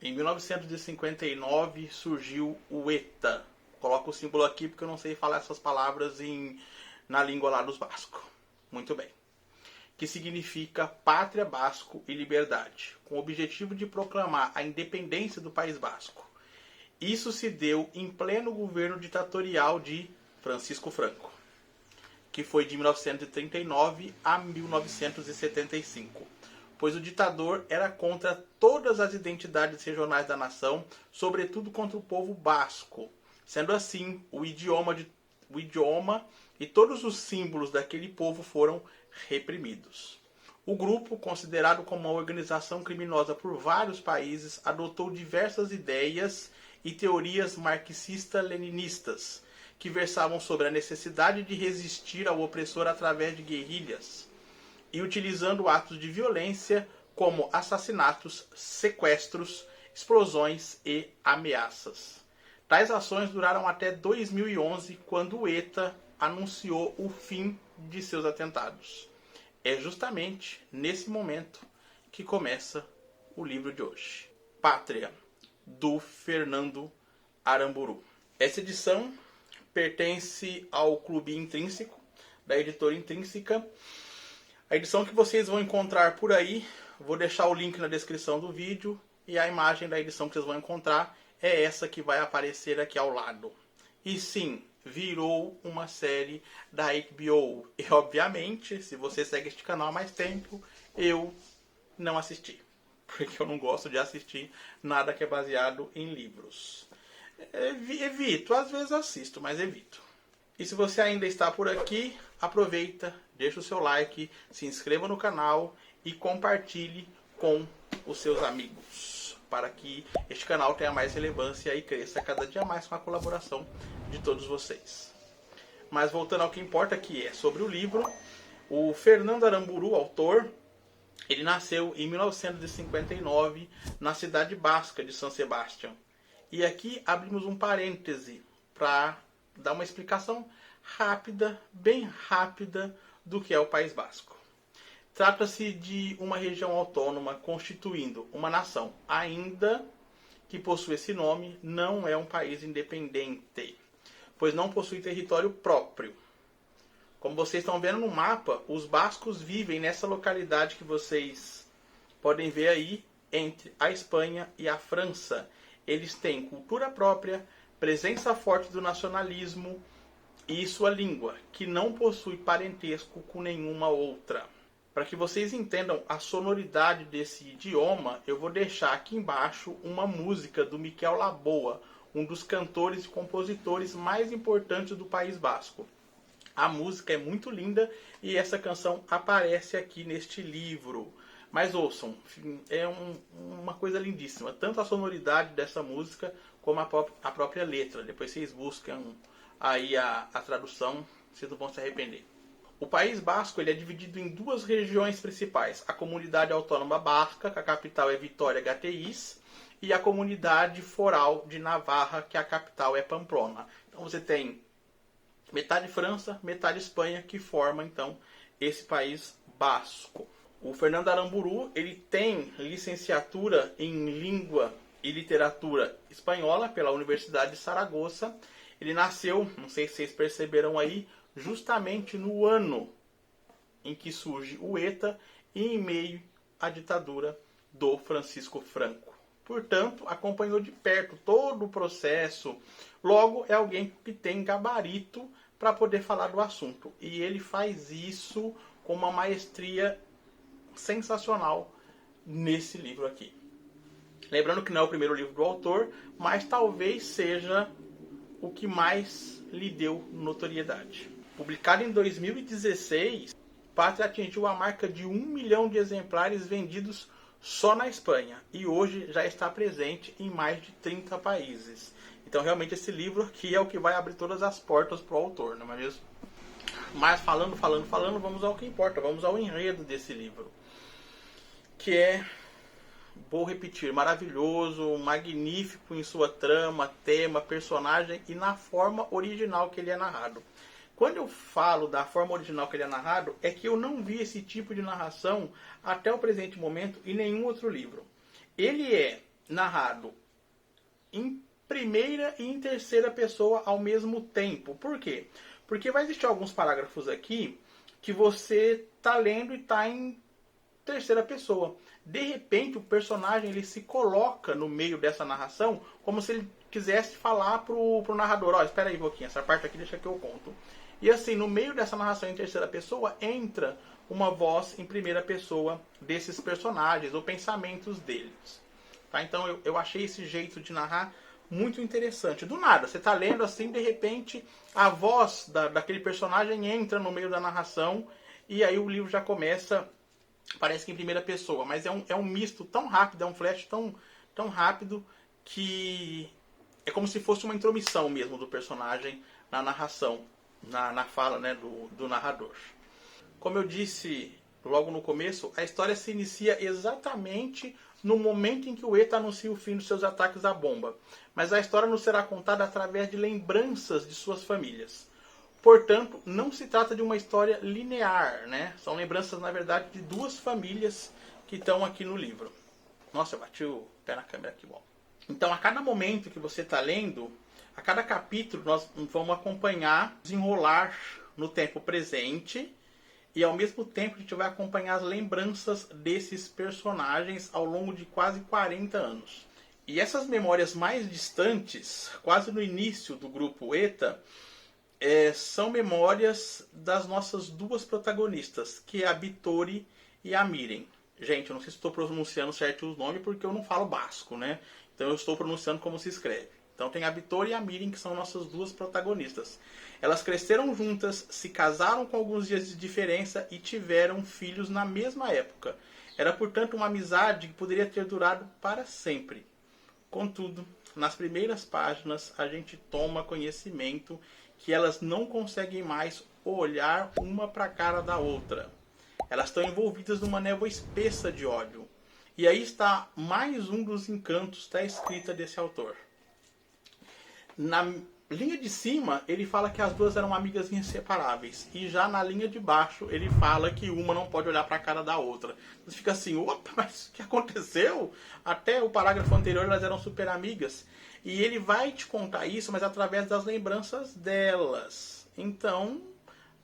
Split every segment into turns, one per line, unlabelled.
Em 1959 surgiu o ETA. Coloco o símbolo aqui porque eu não sei falar essas palavras na língua lá dos bascos. Muito bem. Que significa Pátria Basco e Liberdade, com o objetivo de proclamar a independência do País Basco. Isso se deu em pleno governo ditatorial de Francisco Franco, que foi de 1939 a 1975, pois o ditador era contra todas as identidades regionais da nação, sobretudo contra o povo basco. Sendo assim, o idioma e todos os símbolos daquele povo foram reprimidos. O grupo, considerado como uma organização criminosa por vários países, adotou diversas ideias e teorias marxista-leninistas, que versavam sobre a necessidade de resistir ao opressor através de guerrilhas, e utilizando atos de violência como assassinatos, sequestros, explosões e ameaças. Tais ações duraram até 2011, quando o ETA anunciou o fim de seus atentados. É justamente nesse momento que começa o livro de hoje. Pátria, do Fernando Aramburu. Essa edição pertence ao Clube Intrínseco, da editora Intrínseca. A edição que vocês vão encontrar por aí, vou deixar o link na descrição do vídeo, e a imagem da edição que vocês vão encontrar é essa que vai aparecer aqui ao lado. E sim, virou uma série da HBO. E obviamente, se você segue este canal há mais tempo, eu não assisti. Porque eu não gosto de assistir nada que é baseado em livros. Evito, às vezes assisto, mas evito. E se você ainda está por aqui, aproveita, deixa o seu like, se inscreva no canal e compartilhe com os seus amigos, para que este canal tenha mais relevância e cresça cada dia mais com a colaboração de todos vocês. Mas voltando ao que importa, que é sobre o livro, o Fernando Aramburu, autor, ele nasceu em 1959 na cidade basca de São Sebastião. E aqui abrimos um parêntese para dar uma explicação rápida, bem rápida, do que é o País Basco. Trata-se de uma região autônoma constituindo uma nação, ainda que possui esse nome, não é um país independente, pois não possui território próprio. Como vocês estão vendo no mapa, os bascos vivem nessa localidade que vocês podem ver aí, entre a Espanha e a França. Eles têm cultura própria, presença forte do nacionalismo e sua língua, que não possui parentesco com nenhuma outra. Para que vocês entendam a sonoridade desse idioma, eu vou deixar aqui embaixo uma música do Miquel Laboa, um dos cantores e compositores mais importantes do País Basco. A música é muito linda e essa canção aparece aqui neste livro. Mas ouçam, é uma coisa lindíssima. Tanto a sonoridade dessa música como a própria letra. Depois vocês buscam aí a tradução, vocês não vão se arrepender. O País Basco ele é dividido em duas regiões principais. A Comunidade Autônoma Basca, que a capital é Vitória-Gasteiz, e a Comunidade Foral de Navarra, que a capital é Pamplona. Então você tem metade França, metade Espanha, que forma então esse País Basco. O Fernando Aramburu ele tem licenciatura em Língua e Literatura Espanhola pela Universidade de Saragoça. Ele nasceu, não sei se vocês perceberam aí, justamente no ano em que surge o ETA e em meio à ditadura do Francisco Franco. Portanto, acompanhou de perto todo o processo. Logo, é alguém que tem gabarito para poder falar do assunto. E ele faz isso com uma maestria sensacional nesse livro aqui. Lembrando que não é o primeiro livro do autor, mas talvez seja o que mais lhe deu notoriedade. Publicado em 2016, Pátria atingiu a marca de 1 milhão de exemplares vendidos só na Espanha e hoje já está presente em mais de 30 países. Então realmente esse livro aqui é o que vai abrir todas as portas para o autor, não é mesmo? Mas falando, vamos ao que importa, vamos ao enredo desse livro. Que é, vou repetir, maravilhoso, magnífico em sua trama, tema, personagem e na forma original que ele é narrado. Quando eu falo da forma original que ele é narrado, é que eu não vi esse tipo de narração até o presente momento em nenhum outro livro. Ele é narrado em primeira e em terceira pessoa ao mesmo tempo. Por quê? Porque vai existir alguns parágrafos aqui que você tá lendo e tá em terceira pessoa. De repente, o personagem ele se coloca no meio dessa narração como se ele quisesse falar pro narrador: ó, espera aí um pouquinho, essa parte aqui deixa que eu conto. E assim, no meio dessa narração em terceira pessoa, entra uma voz em primeira pessoa desses personagens, ou pensamentos deles. Tá? Então eu achei esse jeito de narrar muito interessante. Do nada, você está lendo assim, de repente a voz daquele personagem entra no meio da narração e aí o livro já começa, parece que em primeira pessoa, mas é um misto tão rápido, é um flash tão rápido que é como se fosse uma intromissão mesmo do personagem na narração, na fala, né, do narrador. Como eu disse logo no começo, a história se inicia exatamente no momento em que o Eta anuncia o fim dos seus ataques à bomba. Mas a história nos será contada através de lembranças de suas famílias. Portanto, não se trata de uma história linear, né? São lembranças, na verdade, de duas famílias que estão aqui no livro. Nossa, eu bati o pé na câmera aqui, bom. Então, a cada momento que você está lendo, a cada capítulo, nós vamos acompanhar desenrolar no tempo presente. E ao mesmo tempo a gente vai acompanhar as lembranças desses personagens ao longo de quase 40 anos. E essas memórias mais distantes, quase no início do grupo Eta, são memórias das nossas duas protagonistas, que é a Bittori e a Miren. Gente, eu não sei se estou pronunciando certo os nomes porque eu não falo basco, né? Então eu estou pronunciando como se escreve. Então tem a Bittori e a Miren, que são nossas duas protagonistas. Elas cresceram juntas, se casaram com alguns dias de diferença e tiveram filhos na mesma época. Era, portanto, uma amizade que poderia ter durado para sempre. Contudo, nas primeiras páginas, a gente toma conhecimento que elas não conseguem mais olhar uma para a cara da outra. Elas estão envolvidas numa névoa espessa de ódio. E aí está mais um dos encantos da escrita desse autor. Na linha de cima, ele fala que as duas eram amigas inseparáveis. E já na linha de baixo, ele fala que uma não pode olhar para a cara da outra. Você fica assim, opa, mas o que aconteceu? Até o parágrafo anterior elas eram super amigas. E ele vai te contar isso, mas através das lembranças delas. Então,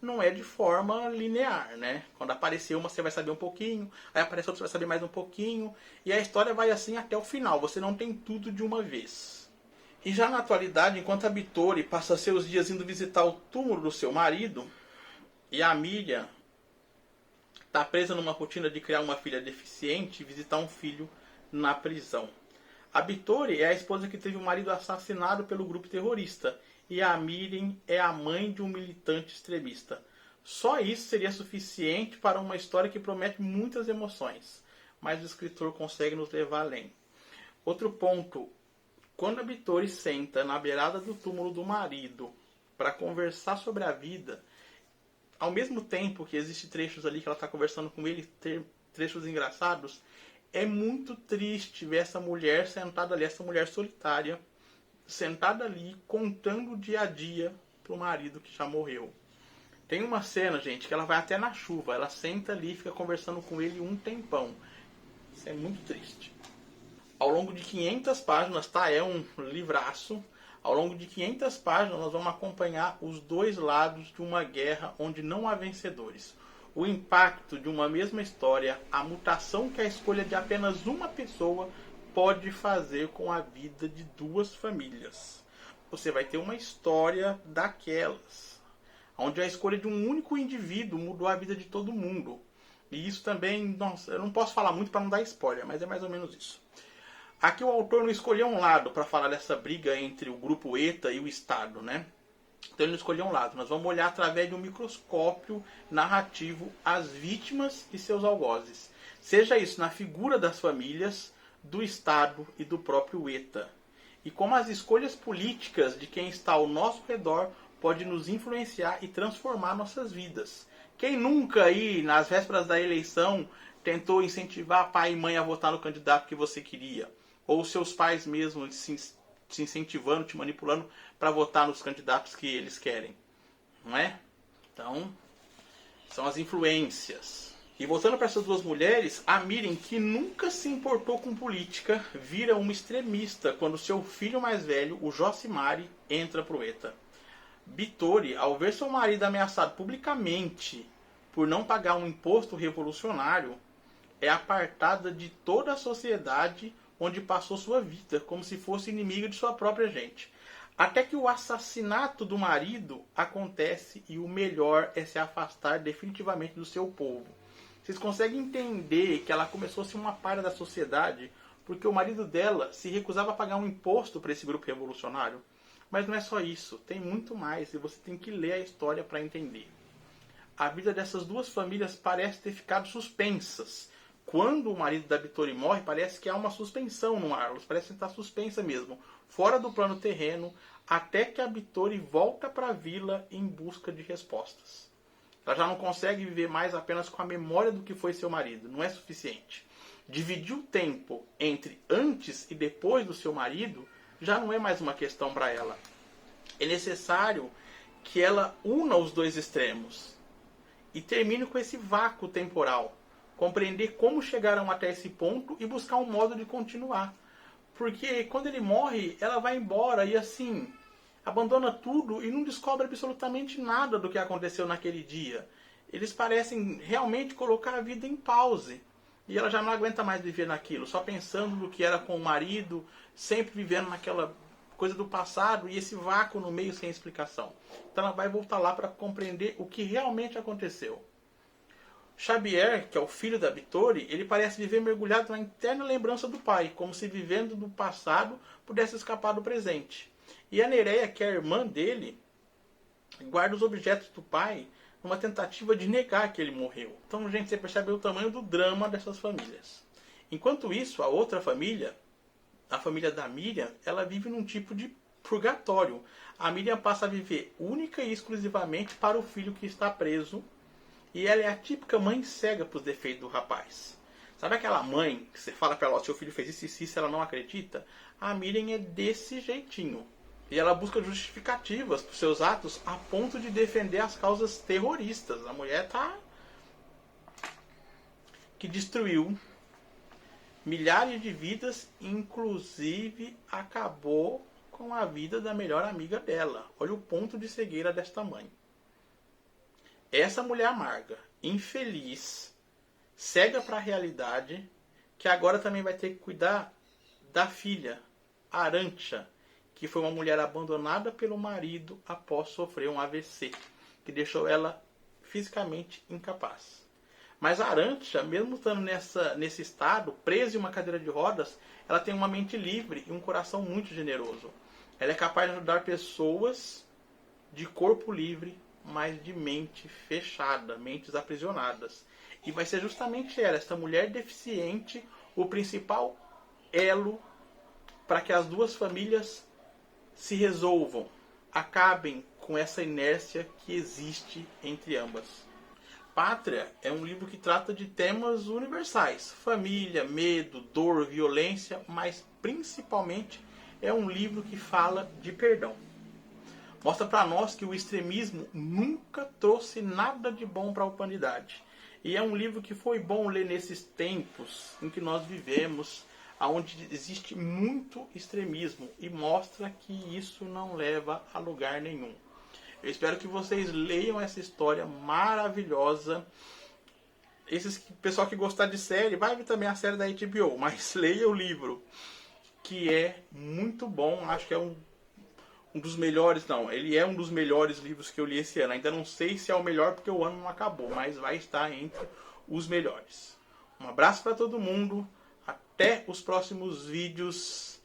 não é de forma linear, né? Quando aparecer uma, você vai saber um pouquinho. Aí aparecer outra, você vai saber mais um pouquinho. E a história vai assim até o final. Você não tem tudo de uma vez. E já na atualidade, enquanto a Bittori passa seus dias indo visitar o túmulo do seu marido, e a Miriam está presa numa rotina de criar uma filha deficiente e visitar um filho na prisão. A Bittori é a esposa que teve o marido assassinado pelo grupo terrorista, e a Miriam é a mãe de um militante extremista. Só isso seria suficiente para uma história que promete muitas emoções, mas o escritor consegue nos levar além. Outro ponto: quando a Bittori senta na beirada do túmulo do marido para conversar sobre a vida, ao mesmo tempo que existem trechos ali que ela está conversando com ele, trechos engraçados, é muito triste ver essa mulher sentada ali, essa mulher solitária, sentada ali, contando o dia a dia pro marido que já morreu. Tem uma cena, gente, que ela vai até na chuva, ela senta ali e fica conversando com ele um tempão. Isso é muito triste. Ao longo de 500 páginas, tá? É um livraço. Ao longo de 500 páginas, nós vamos acompanhar os dois lados de uma guerra onde não há vencedores. O impacto de uma mesma história, a mutação que a escolha de apenas uma pessoa pode fazer com a vida de duas famílias. Você vai ter uma história daquelas, onde a escolha de um único indivíduo mudou a vida de todo mundo. E isso também, nossa, eu não posso falar muito para não dar spoiler, mas é mais ou menos isso. Aqui o autor não escolheu um lado para falar dessa briga entre o grupo Eta e o Estado, né? Então ele não escolheu um lado. Nós vamos olhar através de um microscópio narrativo as vítimas e seus algozes. Seja isso na figura das famílias, do Estado e do próprio Eta. E como as escolhas políticas de quem está ao nosso redor pode nos influenciar e transformar nossas vidas. Quem nunca aí, nas vésperas da eleição, tentou incentivar pai e mãe a votar no candidato que você queria? Ou seus pais mesmo se incentivando, te manipulando para votar nos candidatos que eles querem, não é? Então, são as influências. E voltando para essas duas mulheres, a Miriam, que nunca se importou com política, vira uma extremista quando seu filho mais velho, o Josimari, entra pro ETA. Bittori, ao ver seu marido ameaçado publicamente por não pagar um imposto revolucionário, é apartada de toda a sociedade onde passou sua vida, como se fosse inimiga de sua própria gente. Até que o assassinato do marido acontece e o melhor é se afastar definitivamente do seu povo. Vocês conseguem entender que ela começou a ser uma parte da sociedade porque o marido dela se recusava a pagar um imposto para esse grupo revolucionário? Mas não é só isso, tem muito mais e você tem que ler a história para entender. A vida dessas duas famílias parece ter ficado suspensas. Quando o marido da Bittori morre, parece que há uma suspensão no ar, elas parecem estar suspensa mesmo, fora do plano terreno, até que a Bittori volta para a vila em busca de respostas. Ela já não consegue viver mais apenas com a memória do que foi seu marido, não é suficiente. Dividir o tempo entre antes e depois do seu marido já não é mais uma questão para ela. É necessário que ela una os dois extremos e termine com esse vácuo temporal. Compreender como chegaram até esse ponto e buscar um modo de continuar. Porque quando ele morre, ela vai embora e assim, abandona tudo e não descobre absolutamente nada do que aconteceu naquele dia. Eles parecem realmente colocar a vida em pause. E ela já não aguenta mais viver naquilo, só pensando no que era com o marido, sempre vivendo naquela coisa do passado e esse vácuo no meio sem explicação. Então ela vai voltar lá para compreender o que realmente aconteceu. Xavier, que é o filho da Bittori, ele parece viver mergulhado na interna lembrança do pai, como se vivendo do passado pudesse escapar do presente. E a Nereia, que é a irmã dele, guarda os objetos do pai numa tentativa de negar que ele morreu. Então, gente, você percebe o tamanho do drama dessas famílias. Enquanto isso, a outra família, a família da Miriam, ela vive num tipo de purgatório. A Miriam passa a viver única e exclusivamente para o filho que está preso. E ela é a típica mãe cega para os defeitos do rapaz. Sabe aquela mãe que você fala para ela, seu filho fez isso e isso, ela não acredita? A Miriam é desse jeitinho. E ela busca justificativas para os seus atos a ponto de defender as causas terroristas. A mulher que destruiu milhares de vidas, inclusive acabou com a vida da melhor amiga dela. Olha o ponto de cegueira desta mãe. Essa mulher amarga, infeliz, cega para a realidade, que agora também vai ter que cuidar da filha, Arantxa, que foi uma mulher abandonada pelo marido após sofrer um AVC, que deixou ela fisicamente incapaz. Mas a Arantxa, mesmo estando nesse estado, presa em uma cadeira de rodas, ela tem uma mente livre e um coração muito generoso. Ela é capaz de ajudar pessoas de corpo livre, mas de mente fechada, mentes aprisionadas. E vai ser justamente ela, esta mulher deficiente, o principal elo para que as duas famílias se resolvam, acabem com essa inércia que existe entre ambas. Pátria é um livro que trata de temas universais, família, medo, dor, violência, mas principalmente é um livro que fala de perdão. Mostra para nós que o extremismo nunca trouxe nada de bom para a humanidade. E é um livro que foi bom ler nesses tempos em que nós vivemos, onde existe muito extremismo, e mostra que isso não leva a lugar nenhum. Eu espero que vocês leiam essa história maravilhosa. Pessoal que gostar de série, vai ver também a série da HBO, mas leia o livro, que é muito bom. Acho que é um dos melhores, não, ele é um dos melhores livros que eu li esse ano. Ainda não sei se é o melhor porque o ano não acabou, mas vai estar entre os melhores. Um abraço para todo mundo, até os próximos vídeos.